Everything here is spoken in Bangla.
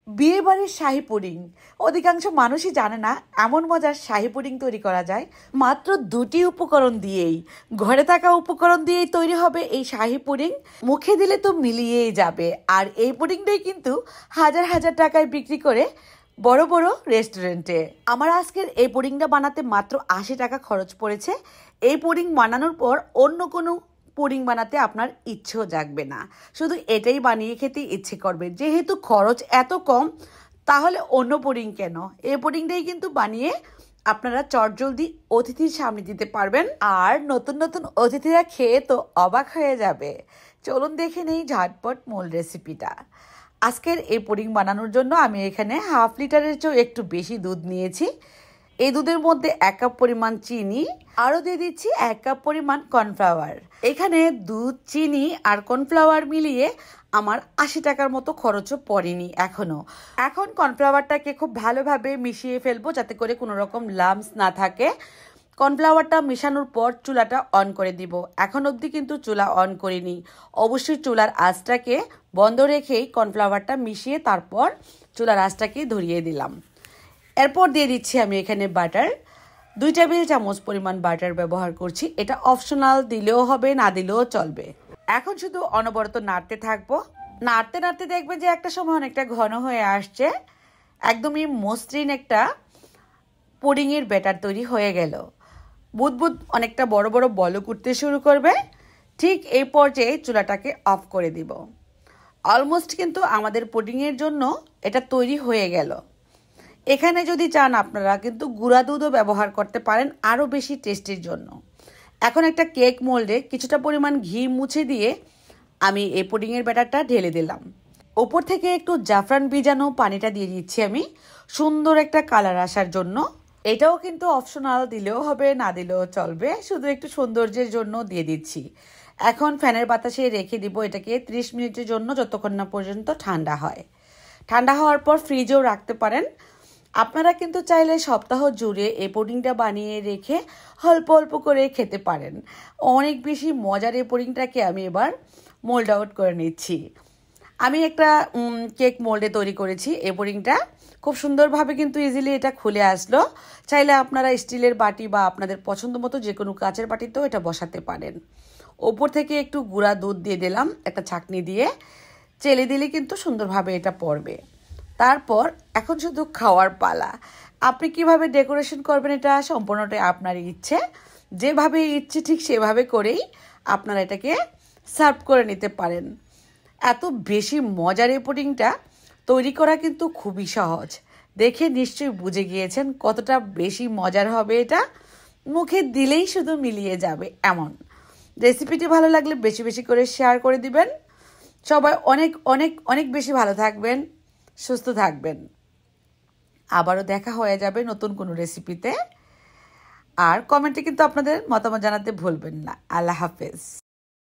বিয়ে বাড়ির শাহী পুডিং অধিকাংশ মানুষই জানে না এমন মজার শাহী পুডিং তৈরি করা যায় মাত্র দুটি উপকরণ দিয়েই। ঘরে থাকা উপকরণ দিয়েই তৈরি হবে এই শাহী পুডিং। মুখে দিলে তো মিলিয়েই যাবে। আর এই পুডিংটাই কিন্তু হাজার হাজার টাকায় বিক্রি করে বড় বড় রেস্টুরেন্টে। আমার আজকের এই পুডিংটা বানাতে মাত্র ৮০ টাকা খরচ পড়েছে। এই পুডিং বানানোর পর অন্য কোনো পুডিং বানাতে আপনার ইচ্ছেও জাগবে না, শুধু এটাই বানিয়ে খেতে ইচ্ছে করবে। যেহেতু খরচ এত কম, তাহলে অন্য পুডিং কেন? এই পুডিংটাই কিন্তু বানিয়ে আপনারা চটজলদি অতিথির সামনে দিতে পারবেন। আর নতুন নতুন অতিথিরা খেয়ে তো অবাক হয়ে যাবে। চলুন দেখে নেই ঝটপট মূল রেসিপিটা। আজকের এই পুডিং বানানোর জন্য আমি এখানে 1/2 লিটারের চেয়েও একটু বেশি দুধ নিয়েছি। এই দুধের মধ্যে 1 কাপ পরিমাণ চিনি, আরও দিয়ে দিচ্ছি 1 কাপ পরিমাণ কর্নফ্লাওয়ার। এখানে দুধ, চিনি আর কর্নফ্লাওয়ার মিলিয়ে আমার ৮০ টাকার মতো খরচও পড়েনি এখনও। এখন কর্নফ্লাওয়ারটাকে খুব ভালোভাবে মিশিয়ে ফেলবো যাতে করে কোনো রকম লাম্পস না থাকে। কর্নফ্লাওয়ারটা মেশানোর পর চুলাটা অন করে দিব। এখন অবধি কিন্তু চুলা অন করিনি। অবশ্যই চুলার আঁচটাকে বন্ধ রেখেই কর্নফ্লাওয়ারটা মিশিয়ে তারপর চুলার আঁচটাকে ধরিয়ে দিলাম। এরপর দিয়ে দিচ্ছি আমি এখানে বাটার। 2 টেবিল চামচ পরিমাণ বাটার ব্যবহার করছি। এটা অপশনাল, দিলেও হবে, না দিলেও চলবে। এখন শুধু অনবরত নাড়তে থাকবো। নাড়তে নাড়তে দেখবে যে একটা সময় অনেকটা ঘন হয়ে আসছে। একদমই মসৃণ একটা পুডিংয়ের ব্যাটার তৈরি হয়ে গেল। বুদবুদ অনেকটা বড় বড় বলক উঠতে শুরু করবে। ঠিক এই পর্যায়ে চুলাটাকে অফ করে দিব। অলমোস্ট কিন্তু আমাদের পুডিংয়ের জন্য এটা তৈরি হয়ে গেল। এখানে যদি চান আপনারা কিন্তু গুঁড়া দুধও ব্যবহার করতে পারেন আরও বেশি টেস্টির জন্য। এখন একটা কেক মোল্ডে কিছুটা পরিমাণ ঘি মুছে দিয়ে আমি এই পুডিংয়ের ব্যাটারটা ঢেলে দিলাম। ওপর থেকে একটু জাফরান ভিজানো পানিটা দিয়ে দিচ্ছি আমি, সুন্দর একটা কালার আসার জন্য। এটাও কিন্তু অপশনাল, দিলেও হবে, না দিলেও চলবে, শুধু একটু সৌন্দর্যের জন্য দিয়ে দিচ্ছি। এখন ফ্যানের বাতাসে রেখে দিব এটাকে 30 মিনিটের জন্য, যতক্ষণ না পর্যন্ত ঠান্ডা হয়। ঠান্ডা হওয়ার পর ফ্রিজেও রাখতে পারেন। আপনারা কিন্তু চাইলে সপ্তাহ জুড়ে এই পুডিংটা বানিয়ে রেখে অল্প অল্প করে খেতে পারেন। অনেক বেশি মজার এই পুডিংটাকে আমি এবার মোল্ড আউট করে নিচ্ছি। আমি একটা কেক মোল্ডে তৈরি করেছি এই পুডিংটা। খুব সুন্দরভাবে কিন্তু ইজিলি এটা খুলে আসলো। চাইলে আপনারা স্টিলের বাটি বা আপনাদের পছন্দ মতো যে কোনো কাচের বাটিতেও এটা বসাতে পারেন। ওপর থেকে একটু গুঁড়া দুধ দিয়ে দিলাম একটা ছাঁকনি দিয়ে। চেলে দিলে কিন্তু সুন্দরভাবে এটা পড়বে। তারপর এখন শুধু খাওয়ার পালা। আপনি কিভাবে ডেকোরেশন করবেন এটা সম্পূর্ণটাই আপনার ইচ্ছে। যেভাবে ইচ্ছে ঠিক সেভাবে করেই আপনারা এটাকে সার্ভ করে নিতে পারেন। এত বেশি মজার এই পুডিংটা তৈরি করা কিন্তু খুবই সহজ। দেখে নিশ্চয়ই বুঝে গিয়েছেন কতটা বেশি মজার হবে এটা। মুখে দিলেই শুধু মিলিয়ে যাবে এমন। রেসিপিটি ভালো লাগলে বেশি বেশি করে শেয়ার করে দিবেন। সবাই অনেক অনেক অনেক বেশি ভালো থাকবেন, সুস্থ থাকবেন। আবারও দেখা হয়ে যাবে নতুন কোনো রেসিপিতে। আর কমেন্টে কিন্তু আপনাদের মতামত জানাতে ভুলবেন না। আল্লাহ হাফেজ।